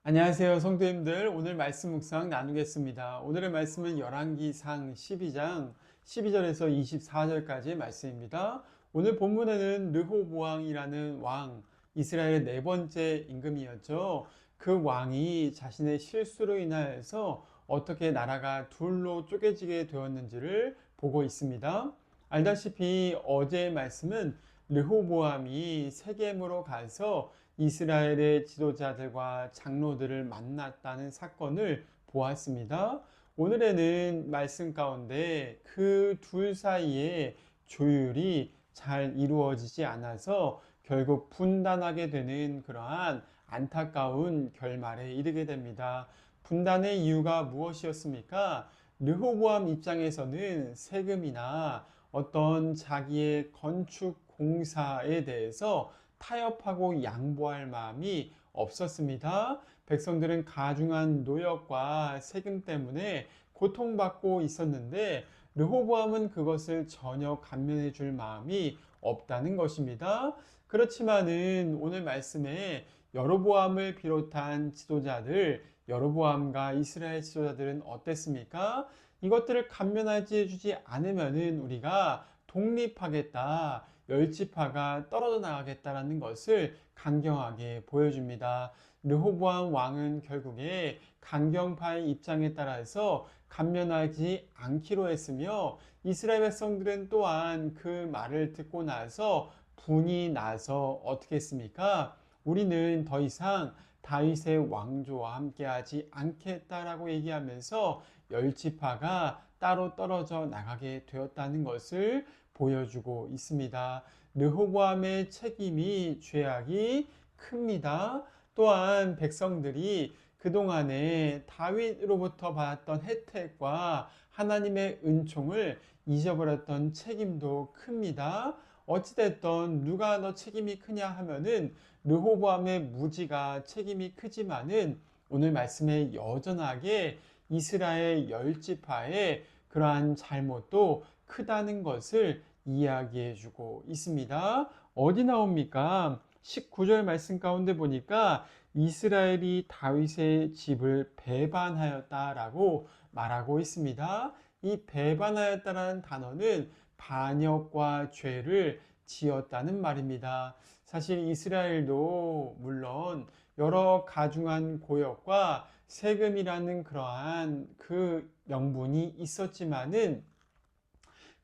안녕하세요, 성도님들. 오늘 말씀 묵상 나누겠습니다. 오늘의 말씀은 열왕기상 12장 12절에서 24절까지의 말씀입니다. 오늘 본문에는 르호보암이라는 왕, 이스라엘의 네 번째 임금이었죠. 그 왕이 자신의 실수로 인하여서 어떻게 나라가 둘로 쪼개지게 되었는지를 보고 있습니다. 알다시피 어제의 말씀은 르호보암이 세겜으로 가서 이스라엘의 지도자들과 장로들을 만났다는 사건을 보았습니다. 오늘에는 말씀 가운데 그 둘 사이의 조율이 잘 이루어지지 않아서 결국 분단하게 되는 그러한 안타까운 결말에 이르게 됩니다. 분단의 이유가 무엇이었습니까? 르호보암 입장에서는 세금이나 어떤 자기의 건축 공사에 대해서 타협하고 양보할 마음이 없었습니다. 백성들은 가중한 노역과 세금 때문에 고통받고 있었는데 르호보암은 그것을 전혀 감면해 줄 마음이 없다는 것입니다. 그렇지만은 오늘 말씀에 여로보암을 비롯한 지도자들, 여로보암과 이스라엘 지도자들은 어땠습니까? 이것들을 감면하지 주지 않으면은 우리가 독립하겠다, 멸지파가 떨어져 나가겠다라는 것을 강경하게 보여줍니다. 르호보암 왕은 결국에 강경파의 입장에 따라서 감면하지 않기로 했으며 이스라엘 백성들은 또한 그 말을 듣고 나서 분이 나서 어떻게 했습니까? 우리는 더 이상 다윗의 왕조와 함께하지 않겠다라고 얘기하면서 열지파가 따로 떨어져 나가게 되었다는 것을 보여주고 있습니다. 르호보암의 책임이 죄악이 큽니다. 또한 백성들이 그동안에 다윗으로부터 받았던 혜택과 하나님의 은총을 잊어버렸던 책임도 큽니다. 어찌됐든 누가 더 책임이 크냐 하면은 르호보암의 무지가 책임이 크지만은 오늘 말씀에 여전하게 이스라엘 열지파의 그러한 잘못도 크다는 것을 이야기해 주고 있습니다. 어디 나옵니까? 19절 말씀 가운데 보니까 이스라엘이 다윗의 집을 배반하였다라고 말하고 있습니다. 이 배반하였다라는 단어는 반역과 죄를 지었다는 말입니다. 사실 이스라엘도 물론 여러 가중한 고역과 세금이라는 그러한 그 명분이 있었지만은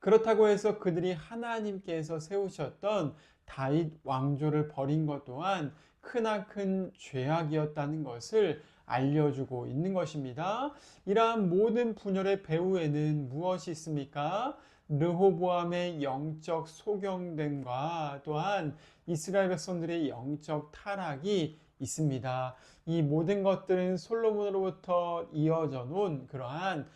그렇다고 해서 그들이 하나님께서 세우셨던 다윗 왕조를 버린 것 또한 크나큰 죄악이었다는 것을 알려주고 있는 것입니다. 이러한 모든 분열의 배후에는 무엇이 있습니까? 르호보암의 영적 소경됨과 또한 이스라엘 백성들의 영적 타락이 있습니다. 이 모든 것들은 솔로몬으로부터 이어져 놓은 그러한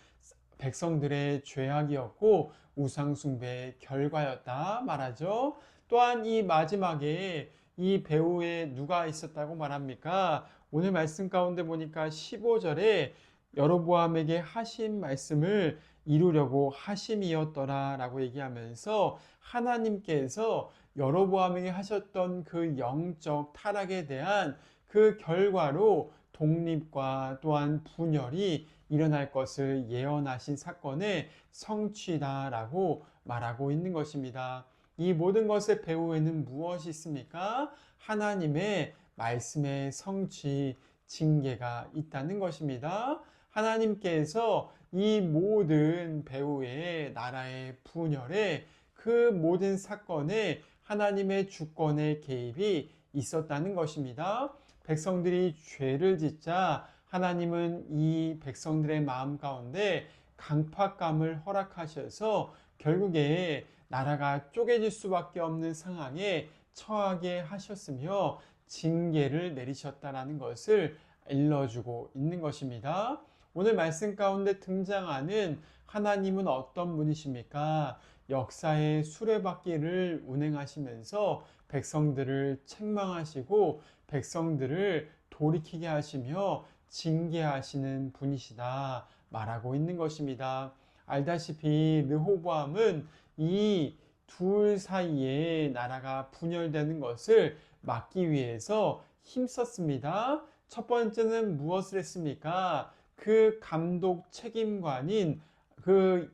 백성들의 죄악이었고 우상숭배의 결과였다 말하죠. 또한 이 마지막에 이 배후에 누가 있었다고 말합니까? 오늘 말씀 가운데 보니까 15절에 여로보암에게 하신 말씀을 이루려고 하심이었더라 라고 얘기하면서 하나님께서 여로보암에게 하셨던 그 영적 타락에 대한 그 결과로 독립과 또한 분열이 일어날 것을 예언하신 사건의 성취다라고 말하고 있는 것입니다. 이 모든 것의 배후에는 무엇이 있습니까? 하나님의 말씀의 성취, 징계가 있다는 것입니다. 하나님께서 이 모든 배후의 나라의 분열에 그 모든 사건에 하나님의 주권의 개입이 있었다는 것입니다. 백성들이 죄를 짓자 하나님은 이 백성들의 마음 가운데 강팍감을 허락하셔서 결국에 나라가 쪼개질 수밖에 없는 상황에 처하게 하셨으며 징계를 내리셨다라는 것을 일러주고 있는 것입니다. 오늘 말씀 가운데 등장하는 하나님은 어떤 분이십니까? 역사의 수레바퀴를 운행하시면서 백성들을 책망하시고 백성들을 돌이키게 하시며 징계하시는 분이시다 말하고 있는 것입니다. 알다시피 르호보암은 이 둘 사이에 나라가 분열되는 것을 막기 위해서 힘썼습니다. 첫 번째는 무엇을 했습니까? 그 감독 책임관인 그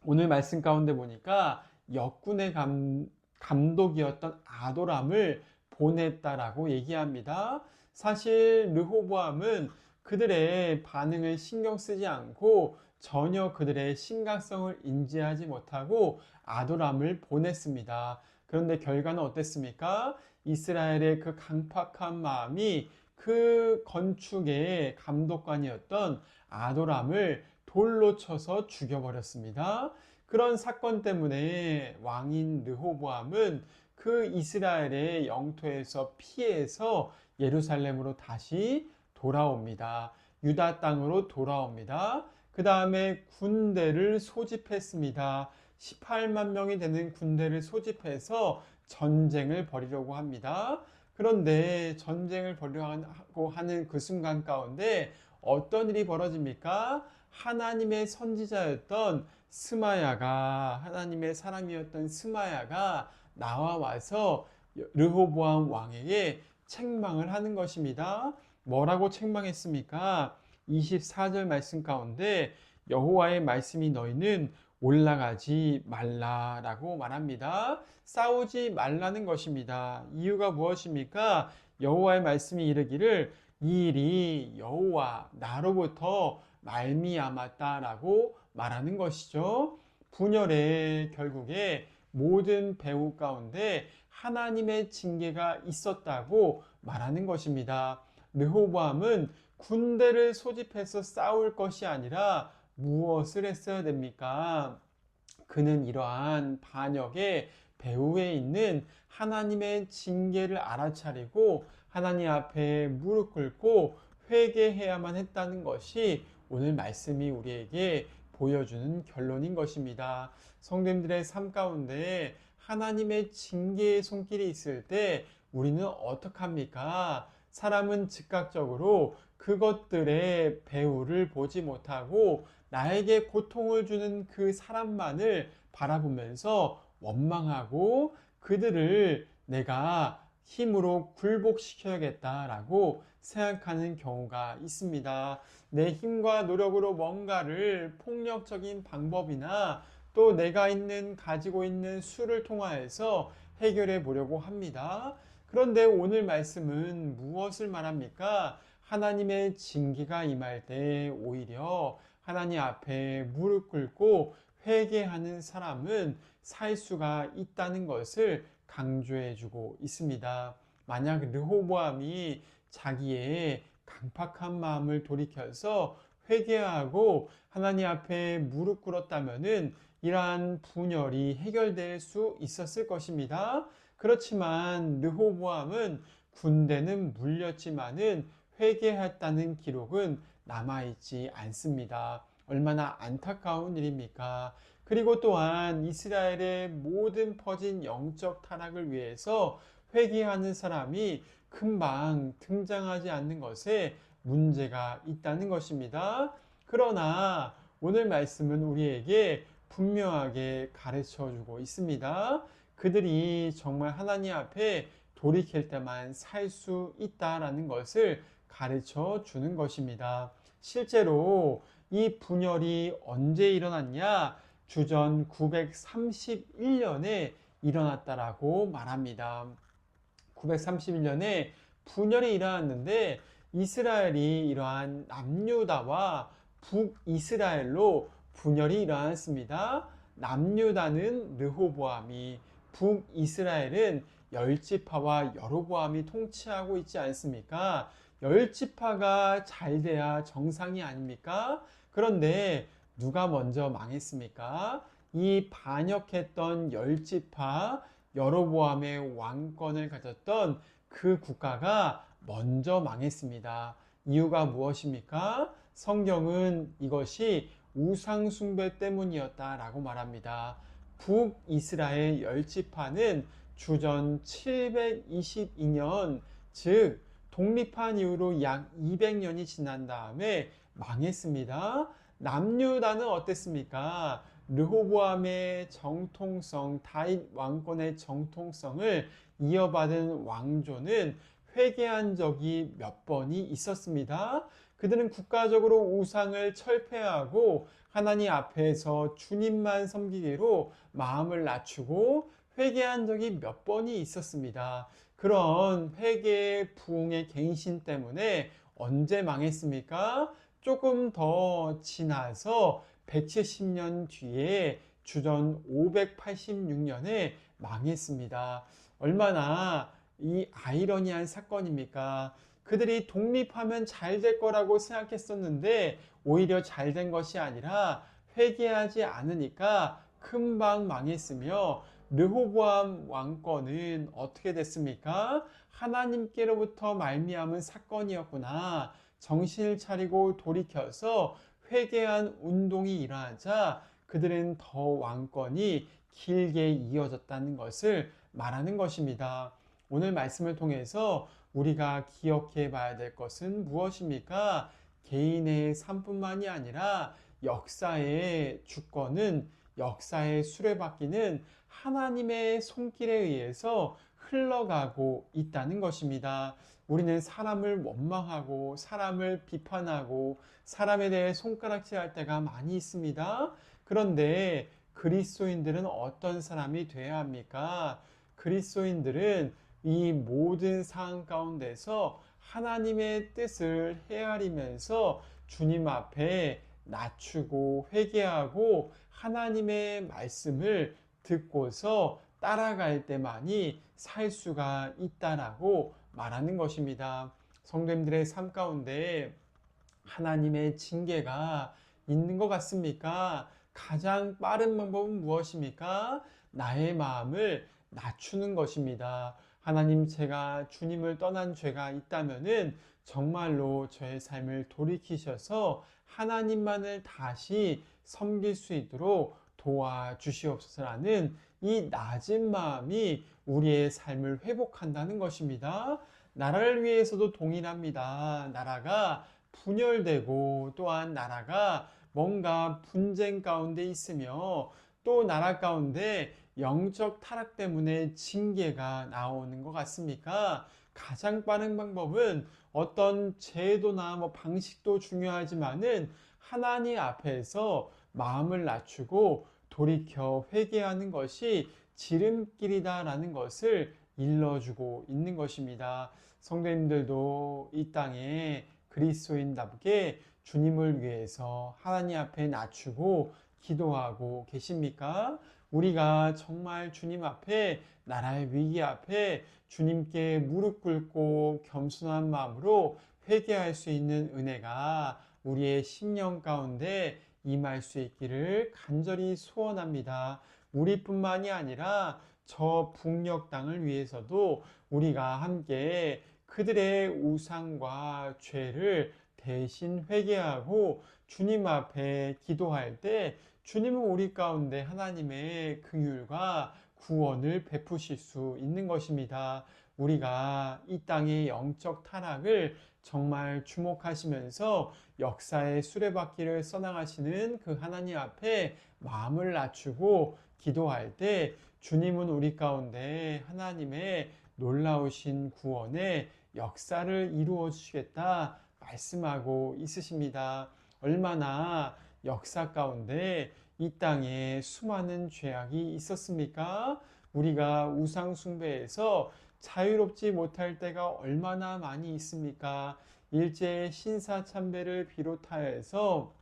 오늘 말씀 가운데 보니까 역군의 감독이었던 아도람을 보냈다라고 얘기합니다. 사실 르호보암은 그들의 반응을 신경 쓰지 않고 전혀 그들의 심각성을 인지하지 못하고 아도람을 보냈습니다. 그런데 결과는 어땠습니까? 이스라엘의 그 강팍한 마음이 그 건축의 감독관이었던 아도람을 돌로 쳐서 죽여버렸습니다. 그런 사건 때문에 왕인 르호보암은 그 이스라엘의 영토에서 피해서 예루살렘으로 다시 돌아옵니다. 유다 땅으로 돌아옵니다. 그 다음에 군대를 소집했습니다. 18만 명이 되는 군대를 소집해서 전쟁을 벌이려고 합니다. 그런데 전쟁을 벌이려고 하는 그 순간 가운데 어떤 일이 벌어집니까? 하나님의 선지자였던 하나님의 사람이었던 스마야가 나와 와서 르호보암 왕에게 책망을 하는 것입니다. 뭐라고 책망했습니까? 24절 말씀 가운데 여호와의 말씀이 너희는 올라가지 말라라고 말합니다. 싸우지 말라는 것입니다. 이유가 무엇입니까? 여호와의 말씀이 이르기를 이 일이 여호와 나로부터 말미암았다라고 말하는 것이죠. 분열의 결국에 모든 배후 가운데 하나님의 징계가 있었다고 말하는 것입니다. 르호보암은 군대를 소집해서 싸울 것이 아니라 무엇을 했어야 됩니까? 그는 이러한 반역의 배후에 있는 하나님의 징계를 알아차리고 하나님 앞에 무릎 꿇고 회개해야만 했다는 것이 오늘 말씀이 우리에게 보여주는 결론인 것입니다. 성도님들의 삶 가운데 하나님의 징계의 손길이 있을 때 우리는 어떡합니까? 사람은 즉각적으로 그것들의 배후를 보지 못하고 나에게 고통을 주는 그 사람만을 바라보면서 원망하고 그들을 내가 힘으로 굴복시켜야겠다라고 생각하는 경우가 있습니다. 내 힘과 노력으로 뭔가를 폭력적인 방법이나 또 내가 가지고 있는 수를 통하여서 해결해 보려고 합니다. 그런데 오늘 말씀은 무엇을 말합니까? 하나님의 징계가 임할 때 오히려 하나님 앞에 무릎 꿇고 회개하는 사람은 살 수가 있다는 것을 강조해 주고 있습니다. 만약 르호보암이 자기의 강팍한 마음을 돌이켜서 회개하고 하나님 앞에 무릎 꿇었다면은 이러한 분열이 해결될 수 있었을 것입니다. 그렇지만 르호보암은 군대는 물렸지만은 회개했다는 기록은 남아있지 않습니다. 얼마나 안타까운 일입니까? 그리고 또한 이스라엘의 모든 퍼진 영적 타락을 위해서 회개하는 사람이 금방 등장하지 않는 것에 문제가 있다는 것입니다. 그러나 오늘 말씀은 우리에게 분명하게 가르쳐 주고 있습니다. 그들이 정말 하나님 앞에 돌이킬 때만 살 수 있다라는 것을 가르쳐 주는 것입니다. 실제로 이 분열이 언제 일어났냐? 주전 931년에 일어났다라고 말합니다. 931년에 분열이 일어났는데 이스라엘이 이러한 남유다와 북이스라엘로 분열이 일어났습니다. 남유다는 르호보암이, 북이스라엘은 열지파와 여로보암이 통치하고 있지 않습니까? 열지파가 잘 돼야 정상이 아닙니까? 그런데 누가 먼저 망했습니까? 이 반역했던 열지파 여로보암의 왕권을 가졌던 그 국가가 먼저 망했습니다. 이유가 무엇입니까? 성경은 이것이 우상숭배 때문이었다라고 말합니다. 북이스라엘 열지파는 주전 722년, 즉 독립한 이후로 약 200년이 지난 다음에 망했습니다. 남유다는 어땠습니까? 르호보암의 정통성, 다윗 왕권의 정통성을 이어받은 왕조는 회개한 적이 몇 번이 있었습니다. 그들은 국가적으로 우상을 철폐하고 하나님 앞에서 주님만 섬기기로 마음을 낮추고 회개한 적이 몇 번이 있었습니다. 그런 회개의 부흥의 갱신 때문에 언제 망했습니까? 조금 더 지나서 170년 뒤에 주전 586년에 망했습니다. 얼마나 이 아이러니한 사건입니까? 그들이 독립하면 잘 될 거라고 생각했었는데 오히려 잘 된 것이 아니라 회개하지 않으니까 금방 망했으며 르호보암 왕권은 어떻게 됐습니까? 하나님께로부터 말미암은 사건이었구나. 정신을 차리고 돌이켜서 회개한 운동이 일어나자 그들은 더 왕권이 길게 이어졌다는 것을 말하는 것입니다. 오늘 말씀을 통해서 우리가 기억해 봐야 될 것은 무엇입니까? 개인의 삶뿐만이 아니라 역사의 주권은, 역사의 수레바퀴는 하나님의 손길에 의해서 흘러가고 있다는 것입니다. 우리는 사람을 원망하고 사람을 비판하고 사람에 대해 손가락질할 때가 많이 있습니다. 그런데 그리스도인들은 어떤 사람이 되어야 합니까? 그리스도인들은 이 모든 상황 가운데서 하나님의 뜻을 헤아리면서 주님 앞에 낮추고 회개하고 하나님의 말씀을 듣고서 따라갈 때만이 살 수가 있다라고 말하는 것입니다. 성도님들의 삶 가운데 하나님의 징계가 있는 것 같습니까? 가장 빠른 방법은 무엇입니까? 나의 마음을 낮추는 것입니다. 하나님, 제가 주님을 떠난 죄가 있다면은 정말로 저의 삶을 돌이키셔서 하나님만을 다시 섬길 수 있도록 도와주시옵소서라는 이 낮은 마음이 우리의 삶을 회복한다는 것입니다. 나라를 위해서도 동일합니다. 나라가 분열되고 또한 나라가 뭔가 분쟁 가운데 있으며 또 나라 가운데 영적 타락 때문에 징계가 나오는 것 같습니까? 가장 빠른 방법은 어떤 제도나 방식도 중요하지만은 하나님 앞에서 마음을 낮추고 돌이켜 회개하는 것이 지름길이다라는 것을 일러주고 있는 것입니다. 성도님들도 이 땅에 그리스도인답게 주님을 위해서 하나님 앞에 낮추고 기도하고 계십니까? 우리가 정말 주님 앞에, 나라의 위기 앞에 주님께 무릎 꿇고 겸손한 마음으로 회개할 수 있는 은혜가 우리의 심령 가운데 임할 수 있기를 간절히 소원합니다. 우리뿐만이 아니라 저 북녘 땅을 위해서도 우리가 함께 그들의 우상과 죄를 대신 회개하고 주님 앞에 기도할 때 주님은 우리 가운데 하나님의 긍휼과 구원을 베푸실 수 있는 것입니다. 우리가 이 땅의 영적 타락을 정말 주목하시면서 역사의 수레바퀴를 써나가시는 그 하나님 앞에 마음을 낮추고 기도할 때 주님은 우리 가운데 하나님의 놀라우신 구원의 역사를 이루어 주시겠다 말씀하고 있으십니다. 얼마나 역사 가운데 이 땅에 수많은 죄악이 있었습니까? 우리가 우상 숭배에서 자유롭지 못할 때가 얼마나 많이 있습니까? 일제 신사참배를 비롯하여서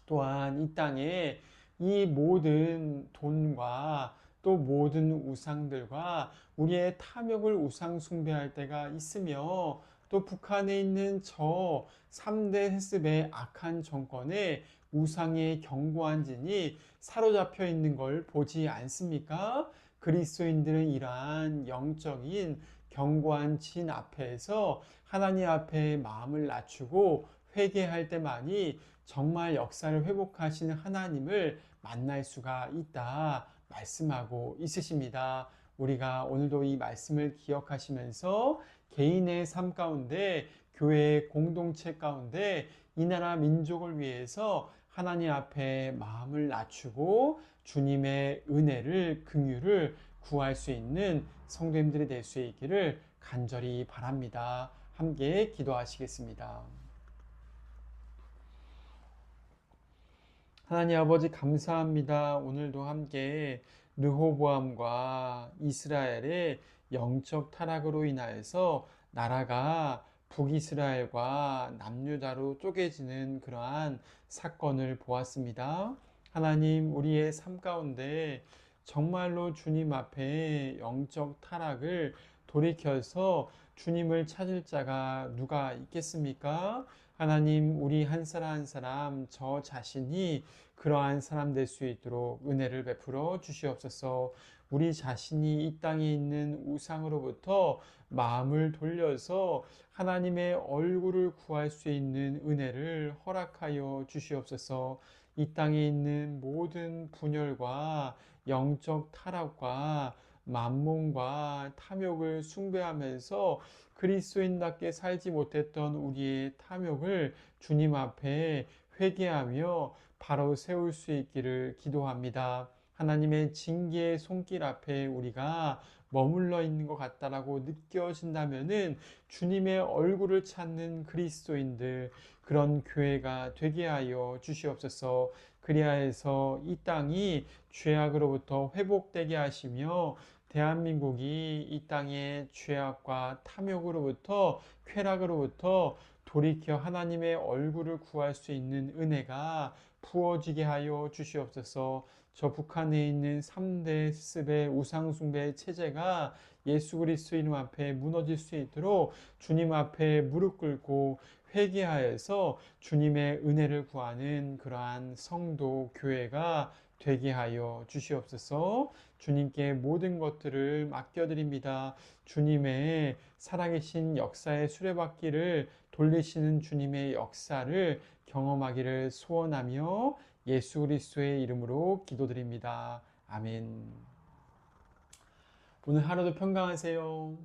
또한 이 땅에 이 모든 돈과 또 모든 우상들과 우리의 탐욕을 우상 숭배할 때가 있으며 또 북한에 있는 저 3대 세습의 악한 정권에 우상의 견고한 진이 사로잡혀 있는 걸 보지 않습니까? 그리스도인들은 이러한 영적인 견고한 진 앞에서 하나님 앞에 마음을 낮추고 회개할 때만이 정말 역사를 회복하시는 하나님을 만날 수가 있다 말씀하고 있으십니다. 우리가 오늘도 이 말씀을 기억하시면서 개인의 삶 가운데, 교회의 공동체 가운데 이 나라 민족을 위해서 하나님 앞에 마음을 낮추고 주님의 은혜를, 긍휼을 구할 수 있는 성도님들이 될 수 있기를 간절히 바랍니다. 함께 기도하시겠습니다. 하나님 아버지 감사합니다. 오늘도 함께 르호보암과 이스라엘의 영적 타락으로 인하여서 나라가 북이스라엘과 남유다로 쪼개지는 그러한 사건을 보았습니다. 하나님, 우리의 삶 가운데 정말로 주님 앞에 영적 타락을 돌이켜서 주님을 찾을 자가 누가 있겠습니까? 하나님, 우리 한 사람 한 사람 저 자신이 그러한 사람 될 수 있도록 은혜를 베풀어 주시옵소서. 우리 자신이 이 땅에 있는 우상으로부터 마음을 돌려서 하나님의 얼굴을 구할 수 있는 은혜를 허락하여 주시옵소서. 이 땅에 있는 모든 분열과 영적 타락과 만몬과 탐욕을 숭배하면서 그리스도인답게 살지 못했던 우리의 탐욕을 주님 앞에 회개하며 바로 세울 수 있기를 기도합니다. 하나님의 징계의 손길 앞에 우리가 머물러 있는 것 같다라고 느껴진다면은 주님의 얼굴을 찾는 그리스도인들, 그런 교회가 되게 하여 주시옵소서. 그리하여서 이 땅이 죄악으로부터 회복되게 하시며 대한민국이 이 땅의 죄악과 탐욕으로부터 쾌락으로부터 돌이켜 하나님의 얼굴을 구할 수 있는 은혜가 부어지게 하여 주시옵소서. 저 북한에 있는 3대 스습의 우상숭배 체제가 예수 그리스도 이름 앞에 무너질 수 있도록 주님 앞에 무릎 꿇고 회개하여서 주님의 은혜를 구하는 그러한 성도 교회가 되게 하여 주시옵소서. 주님께 모든 것들을 맡겨드립니다. 주님의 살아계신 역사의 수레바퀴를 돌리시는 주님의 역사를 경험하기를 소원하며 예수 그리스도의 이름으로 기도드립니다. 아멘. 오늘 하루도 평강하세요.